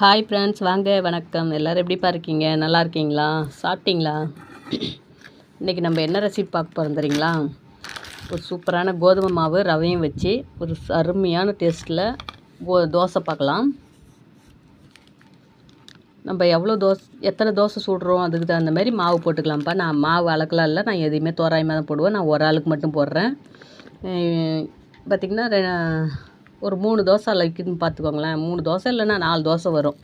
Hi friends, வாங்க வணக்கம். எல்லோரும் எப்படிப்பா இருக்கீங்க? நல்லா இருக்கீங்களா? சாப்பிட்டீங்களா? இன்றைக்கி நம்ம என்ன ரெசிபி பார்க்க போகிறோம் தெரியுங்களா? ஒரு சூப்பரான கோதுமை மாவு ரவையும் வச்சு ஒரு அருமையான டேஸ்ட்டில் தோசை பார்க்கலாம். நம்ம எத்தனை தோசை சுடுறோம் அதுக்கு தகுந்த மாதிரி மாவு போட்டுக்கலாம்ப்பா. நான் மாவு அளக்கலாம் இல்லை, நான் எதையுமே தோராயமாக தான் போடுவேன். நான் ஒரு ஆளுக்கு மட்டும் போடுறேன். பார்த்திங்கன்னா ஒரு 3 தோசை அளக்குதுன்னு பார்த்துக்கோங்களேன். 3 தோசை இல்லைன்னா 4 தோசை வரும்.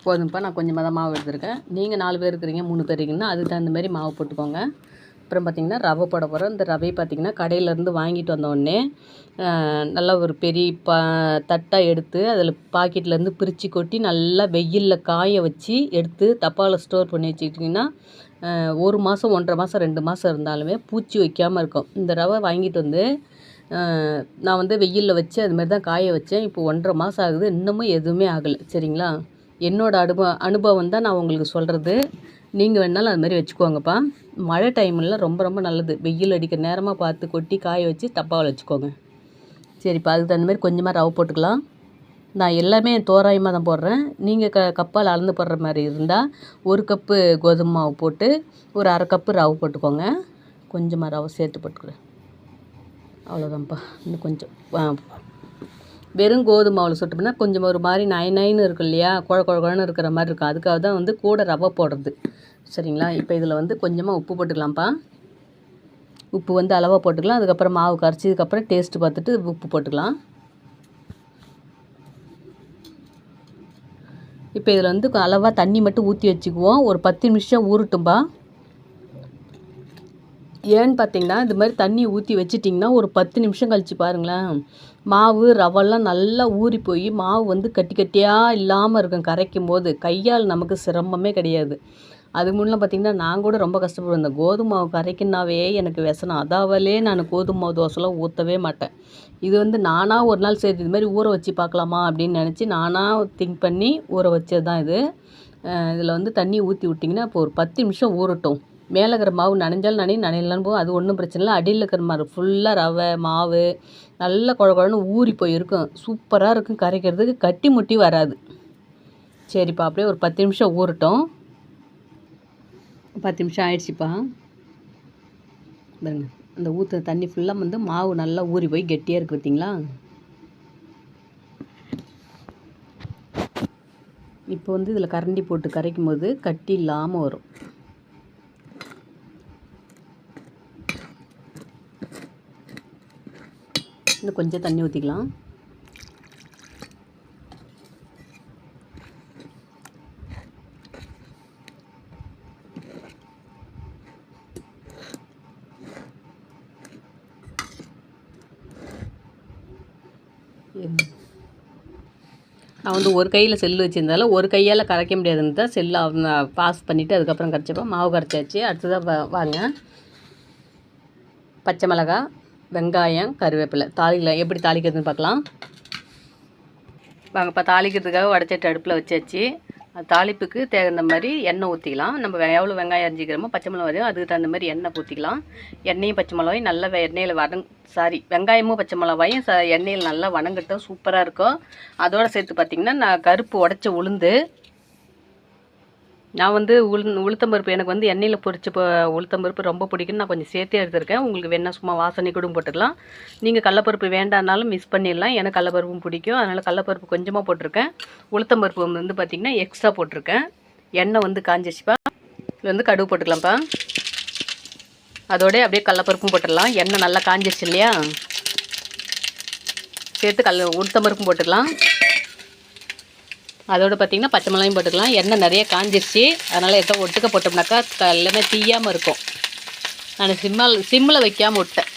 போதும்ப்பா, நான் கொஞ்சமாக தான் மாவு எடுத்துருக்கேன். நீங்கள் 4 பேர் இருக்கிறீங்க, 3 பேர் இருக்கீங்கன்னா அதுக்கு தகுந்த மாதிரி மாவு போட்டுக்கோங்க. அப்புறம் பார்த்திங்கன்னா ரவை போட போகிறோம். இந்த ரவையை பார்த்திங்கன்னா கடையிலேருந்து வாங்கிட்டு வந்தோடனே நல்லா ஒரு பெரிய தட்டாக எடுத்து அதில் பாக்கெட்லேருந்து பிரித்து கொட்டி நல்லா வெயிலில் காய வச்சு எடுத்து டப்பாவில் ஸ்டோர் பண்ணி வச்சுக்கிட்டிங்கன்னா 1 மாதம் 1.5 மாதம் 2 மாதம் இருந்தாலுமே பூச்சி வைக்காமல் இருக்கும். இந்த ரவை வாங்கிட்டு வந்து நான் வந்து வெயிலில் வச்சு அதுமாதிரி தான் காய வச்சேன். இப்போ 1.5 மாதம் ஆகுது, இன்னமும் எதுவுமே ஆகலை. சரிங்களா? என்னோடய அனுபவம் தான் நான் உங்களுக்கு சொல்கிறது. நீங்கள் வேணாலும் அது மாதிரி வச்சுக்கோங்கப்பா. மழை டைமில் ரொம்ப ரொம்ப நல்லது. வெயில் அடிக்கிற நேரமாக பார்த்து கொட்டி காய வச்சு டப்பாவில் வச்சுக்கோங்க. சரிப்பா, அதுக்கு தகுந்த மாதிரி கொஞ்சமாக ரவை போட்டுக்கலாம். நான் எல்லாமே தோராயமாக தான் போடுறேன். நீங்கள் கப்பால் அளந்து போடுற மாதிரி இருந்தால் 1 கப்பு கோதுமை மாவு போட்டு ஒரு 1/2 கப்பு ரவை போட்டுக்கோங்க. கொஞ்சமாக ரவை சேர்த்து போட்டுக்கிறேன். அவ்வளோதான்ப்பா. இன்னும் கொஞ்சம் வெறும் கோதுமை மாவில் சுட்டோம்னா கொஞ்சம் ஒரு மாதிரி நைன்னு இருக்கும் இல்லையா, குழன்னு இருக்கிற மாதிரி இருக்கும். அதுக்காக தான் வந்து கூட ரவை போடுறது. சரிங்களா? இப்போ இதில் வந்து கொஞ்சமாக உப்பு போட்டுக்கலாம்ப்பா. உப்பு வந்து அளவாக போட்டுக்கலாம். அதுக்கப்புறம் மாவு கரைச்சதுக்கப்புறம் டேஸ்ட்டு பார்த்துட்டு உப்பு போட்டுக்கலாம். இப்போ இதில் வந்து அளவாக தண்ணி மட்டும் ஊற்றி வச்சுக்குவோம். ஒரு 10 நிமிஷம் ஊறட்டும்பா. ஏன்னு பார்த்தீங்கன்னா, இது மாதிரி தண்ணி ஊற்றி வச்சிட்டிங்கன்னா ஒரு 10 நிமிஷம் கழித்து பாருங்களேன், மாவு ரவெல்லாம் நல்லா ஊறி போய் மாவு வந்து கட்டி கட்டியாக இல்லாமல் இருக்கும். கரைக்கும் போது கையால் நமக்கு சிரமமே கிடையாது. அதுக்கு முன்னெலாம் பார்த்திங்கன்னா நான் கூட ரொம்ப கஷ்டப்படுவேன். இந்த கோதுமை மாவு கரைக்குன்னாவே எனக்கு விஷனம். அதாவலே நான் கோதுமை மாவு தோசைலாம் ஊற்றவே மாட்டேன். இது வந்து நானாக ஒரு நாள் சரி இது மாதிரி ஊற வச்சு பார்க்கலாமா அப்படின்னு நினச்சி நானாக திங்க் பண்ணி ஊற வச்சது தான் இது. இதில் வந்து தண்ணி ஊற்றி விட்டிங்கன்னா இப்போ ஒரு 10 நிமிஷம் ஊறட்டும். மேலே இருக்கிற மாவு நனைஞ்சாலும் நனையலான்னு போகும், அது ஒன்றும் பிரச்சனை இல்லை. அடியில் இருக்கிற மாதிரி ஃபுல்லாக ரவை மாவு நல்லா குழன்னு ஊறி போயிருக்கும். சூப்பராக இருக்கும். கரைக்கிறதுக்கு கட்டி முட்டி வராது. சரிப்பா, அப்படியே ஒரு 10 நிமிஷம் ஊறட்டும். 10 நிமிஷம் ஆயிடுச்சுப்பா. பாருங்க, அந்த ஊற்ற தண்ணி ஃபுல்லாக வந்து மாவு நல்லா ஊறி போய் கெட்டியாக இருக்குது பார்த்தீங்களா? இப்போ வந்து இதில் கரண்டி போட்டு கரைக்கும் போது கட்டி இல்லாமல் வரும். இன்னும் கொஞ்சம் தண்ணி ஊற்றிக்கலாம். நான் வந்து ஒரு கையில் செல்லு வச்சுருந்தாலும் ஒரு கையால் கரைக்க முடியாதுன்னு தான் செல்லை பாஸ் பண்ணிவிட்டு அதுக்கப்புறம் கரைச்சப்போ மாவு கரைச்சாச்சு. அடுத்ததாக வாங்க, பச்சை மிளகாய், வெங்காயம், கருவேப்பிலை தாளிக்கலாம். எப்படி தாளிக்கிறதுன்னு பார்க்கலாம் வாங்கப்பா. தாளிக்கிறதுக்காக வடச்சட்டி அடுப்பில் வச்சாச்சு. தாளிப்புக்கு தகுந்த மாதிரி எண்ணெய் ஊற்றிக்கலாம். நம்ம எவ்வளோ வெங்காயம் அரிஞ்சிக்கிறோமோ பச்சை மிளகாயும் அதுக்கு தகுந்த மாதிரி எண்ணெய் ஊற்றிக்கலாம். எண்ணெயும் பச்சை மிளகாயும் நல்லா எண்ணெயில் வெங்காயமும் பச்சை மிளகாயும் எண்ணெயில் நல்லா வணங்கட்டும். சூப்பராக இருக்கும். அதோடு சேர்த்து பார்த்திங்கன்னா நான் கருப்பு உடச்ச உளுந்து, நான் வந்து உளுத்தம்பருப்பு எனக்கு வந்து எண்ணெயில் பொரிச்ச உளுத்தம்பருப்பு ரொம்ப பிடிக்குன்னு நான் கொஞ்சம் சேர்த்தே எடுத்துருக்கேன். உங்களுக்கு வேணால் சும்மா வாசனை கூட போட்டுக்கலாம். நீங்கள் கடலப்பருப்பு வேண்டானாலும் மிஸ் பண்ணிடலாம். எனக்கு கடலப்பருப்பும் பிடிக்கும், அதனால் கடலப்பருப்பு கொஞ்சமாக போட்டிருக்கேன். உளுத்தம்பருப்பு வந்து பார்த்திங்கன்னா எக்ஸ்ட்ரா போட்டிருக்கேன். எண்ணெய் வந்து காஞ்சிச்சுப்பா. இது வந்து கடுகு போட்டுக்கலாம்ப்பா. அதோடய அப்படியே கடலப்பருப்பும் போட்டுடலாம். எண்ணெய் நல்லா காஞ்சிச்சு இல்லையா, சேர்த்து உளுத்தம்பருப்பும் போட்டுக்கலாம். அதோடு பார்த்திங்கன்னா பச்சை மிளகாயும் போட்டுக்கலாம். எண்ணெய் நிறைய காஞ்சிருச்சு, அதனால் எதோ ஒட்டுக்க போட்டோம்னாக்கா எல்லாமே தீயாமல் இருக்கும். நான் சிம்மில் வைக்காமல் விட்டேன்.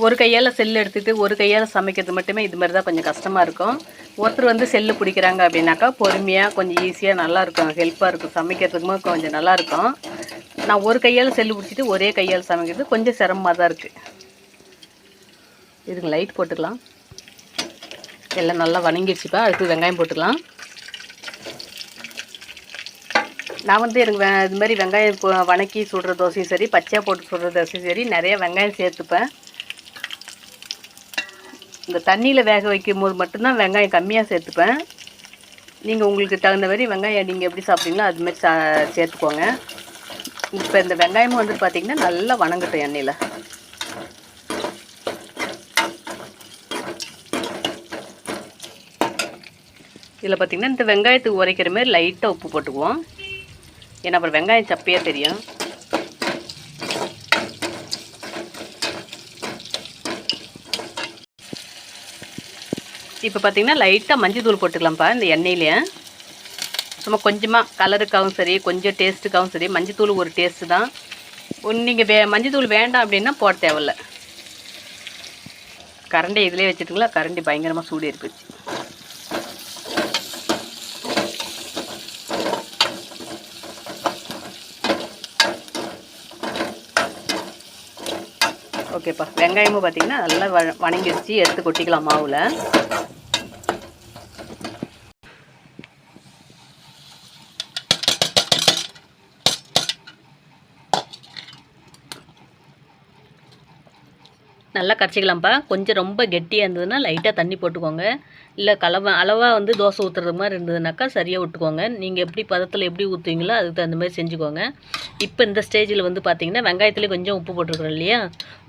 ஒரு கையால் செல்லு எடுத்துகிட்டு ஒரு கையால் சமைக்கிறது மட்டுமே இது மாதிரி தான் கொஞ்சம் கஷ்டமாக இருக்கும். ஒருத்தர் வந்து செல்லு பிடிக்கிறாங்க அப்படின்னாக்கா பொறுமையாக கொஞ்சம் ஈஸியாக நல்லாயிருக்கும், ஹெல்ப்பாக இருக்கும், சமைக்கிறதுக்குமே கொஞ்சம் நல்லாயிருக்கும். நான் ஒரு கையால் செல்லு பிடிச்சிட்டு ஒரே கையால் சமைக்கிறது கொஞ்சம் சிரமமாக தான் இருக்குது. இதுக்கு லைட் போட்டுக்கலாம். எல்லாம் நல்லா வணங்கிடுச்சுப்பா. அடுத்து வெங்காயம் போட்டுக்கலாம். நான் வந்து எனக்கு இது மாதிரி வெங்காயம் வணக்கி சுடுற தோசையும் சரி, பச்சையாக போட்டு சுடுற தோசையும் சரி, நிறைய வெங்காயம் சேர்த்துப்பேன். இந்த தண்ணியில் வேக வைக்கும் போது மட்டும்தான் வெங்காயம் கம்மியாக சேர்த்துப்பேன். நீங்கள் உங்களுக்கு தகுந்த மாதிரி வெங்காயம் நீங்கள் எப்படி சாப்பிட்றீங்களோ அதுமாதிரி சேர்த்துக்கோங்க. இப்போ இந்த வெங்காயமும் வந்து பார்த்திங்கன்னா நல்லா வணங்கட்டும் எண்ணெயில். இதில் பார்த்திங்கன்னா இந்த வெங்காயத்துக்கு உரைக்கிற மாதிரி லைட்டாக உப்பு போட்டுக்குவோம். ஏன்னா அப்புறம் வெங்காயம் சப்பையாக தெரியும். இப்போ பார்த்திங்கன்னா லைட்டாக மஞ்சள் தூள் போட்டுக்கலாம்ப்பா இந்த எண்ணெயிலேயே. சும்மா கொஞ்சமாக கலருக்காகவும் சரி, கொஞ்சம் டேஸ்ட்டுக்காகவும் சரி. மஞ்சள் தூள் ஒரு டேஸ்ட்டு தான். நீங்கள் மஞ்சள் தூள் வேண்டாம் அப்படின்னா போட தேவையில்ல. கரண்டி இதிலே வச்சுட்டுங்களா, கரண்டி பயங்கரமாக சூடு ஏறிப்போச்சு. ஓகேப்பா, வெங்காயமும் பார்த்திங்கன்னா நல்லா வணங்கி வச்சு எடுத்து கொட்டிக்கலாம் மாவில். நல்லா கரைச்சிக்கலாம்ப்பா. கொஞ்சம் ரொம்ப கெட்டியாக இருந்ததுன்னா லைட்டாக தண்ணி போட்டுக்கோங்க. இல்லை அளவாக வந்து தோசை ஊற்றுறது மாதிரி இருந்ததுனாக்கா சரியாக விட்டுக்கோங்க. நீங்கள் எப்படி பதத்தில் எப்படி ஊற்றுவீங்களோ அதுக்கு தகுந்த மாதிரி செஞ்சுக்கோங்க. இப்போ இந்த ஸ்டேஜில் வந்து பார்த்திங்கன்னா வெங்காயத்துலேயே கொஞ்சம் உப்பு போட்டுருக்குறோம் இல்லையா,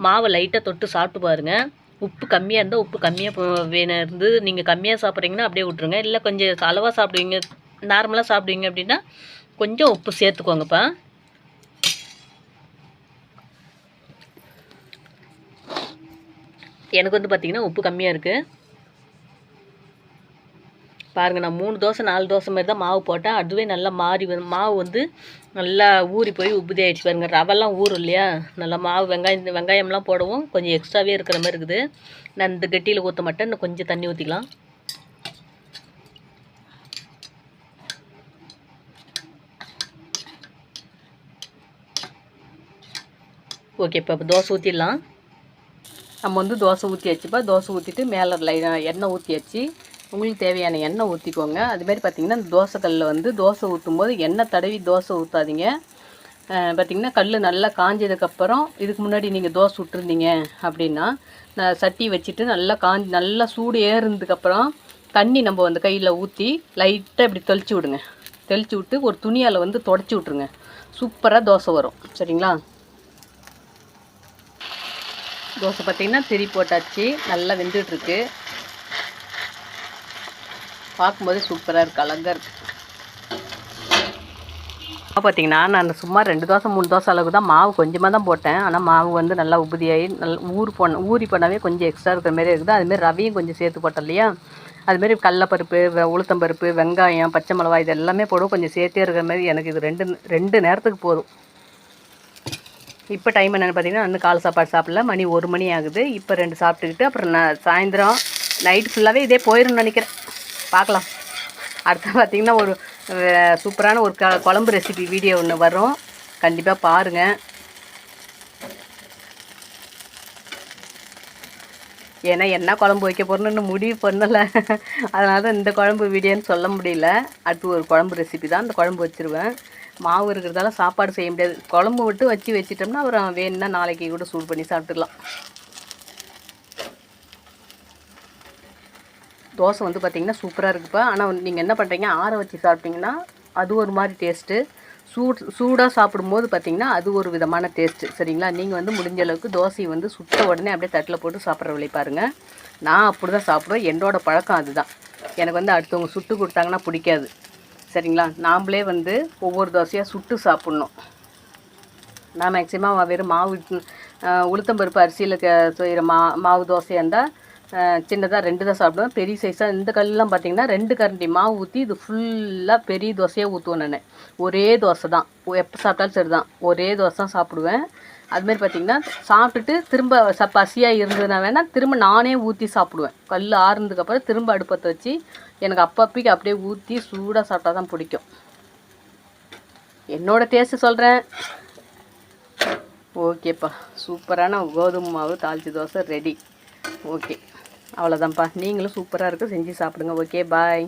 மாவை லைட்டாக தொட்டு சாப்பிட்டு பாருங்கள். உப்பு கம்மியாக இருந்தால் உப்பு கம்மியாக வேணும் இருந்து, நீங்கள் கம்மியாக சாப்பிட்றீங்கன்னா அப்படியே விட்ருங்க. இல்லை கொஞ்சம் அளவாக சாப்பிடுவீங்க, நார்மலாக சாப்பிடுவீங்க அப்படின்னா கொஞ்சம் உப்பு சேர்த்துக்கோங்கப்பா. எனக்கு வந்து பார்த்திங்கன்னா உப்பு கம்மியாக இருக்குது. பாருங்கள், நான் 3 தோசை 4 தோசை மாதிரி தான் மாவு போட்டேன். அதுவே நல்லா மாறி மாவு வந்து நல்லா ஊறி போய் உப்புதி ஆகிடுச்சு பாருங்கள். ரவெல்லாம் ஊறும் இல்லையா, நல்லா மாவு வெங்காயம்லாம் போடவும் கொஞ்சம் எக்ஸ்ட்ராவே இருக்கிற மாதிரி இருக்குது. நான் இந்த கெட்டியில் ஊற்ற மாட்டேன், இன்னும் கொஞ்சம் தண்ணி ஊற்றிக்கலாம். ஓகே, இப்போ தோசை ஊற்றிடலாம். நம்ம வந்து தோசை ஊற்றியாச்சுப்பா. தோசை ஊற்றிட்டு மேலே எண்ணெய் ஊற்றியாச்சு. உங்களுக்கு தேவையான எண்ணெய் ஊற்றிக்கோங்க. அதுமாரி பார்த்திங்கன்னா இந்த தோசைக்கல்லில் வந்து தோசை ஊற்றும் போது எண்ணெய் தடவி தோசை ஊற்றாதீங்க. பார்த்திங்கன்னா கல் நல்லா காஞ்சதுக்கப்புறம், இதுக்கு முன்னாடி நீங்கள் தோசை விட்டுருந்தீங்க அப்படின்னா சட்டி வச்சுட்டு நல்லா சூடு ஏறுனதுக்கப்புறம் தண்ணி நம்ம அந்த கையில் ஊற்றி லைட்டாக இப்படி தெளித்து விடுங்க. தெளித்து விட்டு ஒரு துணியால் வந்து தொடச்சி விட்ருங்க. சூப்பராக தோசை வரும். சரிங்களா? தோசை பார்த்திங்கன்னா திரி போட்டாச்சு, நல்லா வெந்துட்டுருக்கு. பார்க்கும்போது சூப்பராக இருக்குது, அழகாக இருக்குது. பார்த்திங்கன்னா நான் சும்மா 2 தோசை 3 தோசை அளவுக்கு தான் மாவு கொஞ்சமாக தான் போட்டேன். ஆனால் மாவு வந்து நல்லா உபதியாகி நல்லா ஊறி போனாவே கொஞ்சம் எக்ஸ்ட்ரா இருக்கிற மாதிரி இருக்குது. அதுமாரி ரவையும் கொஞ்சம் சேர்த்து போட்டோம் இல்லையா, அதுமாரி கடலப்பருப்பு, உளுத்தம்பருப்பு, வெங்காயம், பச்சை மிளகாய் இது எல்லாமே போடுவோம். கொஞ்சம் சேர்த்தே இருக்கிற மாதிரி எனக்கு இது 2 நேரத்துக்கு போதும். இப்போ டைம் என்னென்னு பார்த்தீங்கன்னா, இன்னும் காலை சாப்பாடு சாப்பிடல, மணி 1 மணி ஆகுது. இப்போ 2 சாப்பிட்டுக்கிட்டு அப்புறம் நான் சாயந்தரம் நைட்டு ஃபுல்லாகவே இதே போயிடும்னு நினைக்கிறேன். பார்க்கலாம். அடுத்து பார்த்திங்கன்னா ஒரு சூப்பரான ஒரு குழம்பு ரெசிபி வீடியோ ஒன்று வரும், கண்டிப்பாக பாருங்கள். ஏன்னா என்ன குழம்பு வைக்க போகிறோன்னு முடிவு பண்ணலை. அதனால தான் இந்த குழம்பு வீடியோன்னு சொல்ல முடியல. அடுத்து ஒரு குழம்பு ரெசிபி தான், அந்த குழம்பு வச்சுருவேன். மாவு இருக்கிறதால சாப்பாடு செய்ய முடியாது. குழம்பு விட்டு வச்சிட்டோம்னா அப்புறம் வேணும்னா நாளைக்கு கூட சூடு பண்ணி சாப்பிட்டுக்கலாம். தோசை வந்து பார்த்திங்கன்னா சூப்பராக இருக்குப்பா. ஆனால் நீங்கள் என்ன பண்ணுறீங்க, ஆற வச்சு சாப்பிட்டிங்கன்னா அது ஒரு மாதிரி டேஸ்ட்டு. சூடாக சாப்பிடும்போது பார்த்திங்கன்னா அது ஒரு விதமான டேஸ்ட்டு. சரிங்களா? நீங்கள் வந்து முடிஞ்ச அளவுக்கு தோசையை வந்து சுட்ட உடனே அப்படியே தட்டில் போட்டு சாப்பிட்ற வழி பாருங்கள். நான் அப்படி தான் சாப்பிடுவேன். என்னோட பழக்கம் அதுதான். எனக்கு வந்து அடுத்தவங்க சுட்டு கொடுத்தாங்கன்னா பிடிக்காது. சரிங்களா? நாம்ளே வந்து ஒவ்வொரு தோசையாக சுட்டு சாப்பிட்ணும். நான் மேக்ஸிமம் வெறும் மாவு உளுத்தம்பருப்பு அரிசியில் செய்கிற மாவு தோசையாக இருந்தால் சின்னதாக 2 தான் சாப்பிடுவேன். பெரிய சைஸாக இந்த கல்லாம் பார்த்திங்கன்னா 2 கரண்டி மாவு ஊற்றி இது ஃபுல்லாக பெரிய தோசையாக ஊற்றுவேன். நான் ஒரே தோசை தான், எப்போ சாப்பிட்டாலும் சரி தான், ஒரே தோசை தான் சாப்பிடுவேன். அதுமாரி பார்த்திங்கன்னா சாப்பிட்டுட்டு திரும்ப பசியாக இருந்ததுன்னா வேணால் திரும்ப நானே ஊற்றி சாப்பிடுவேன். கல் ஆறுனதுக்கப்புறம் திரும்ப அடுப்பத்தை வச்சு எனக்கு அப்பப்பைக்கு அப்படியே ஊற்றி சூடாக சாப்பிட்டா தான் பிடிக்கும். என்னோடய டேஸ்ட்டு சொல்கிறேன். ஓகேப்பா, சூப்பரான கோதுமை மாவு தாளிச்சி தோசை ரெடி. ஓகே, அவ்வளோதான்ப்பா. நீங்களும் சூப்பராக இருக்குது, செஞ்சு சாப்பிடுங்க. ஓகே, பாய்.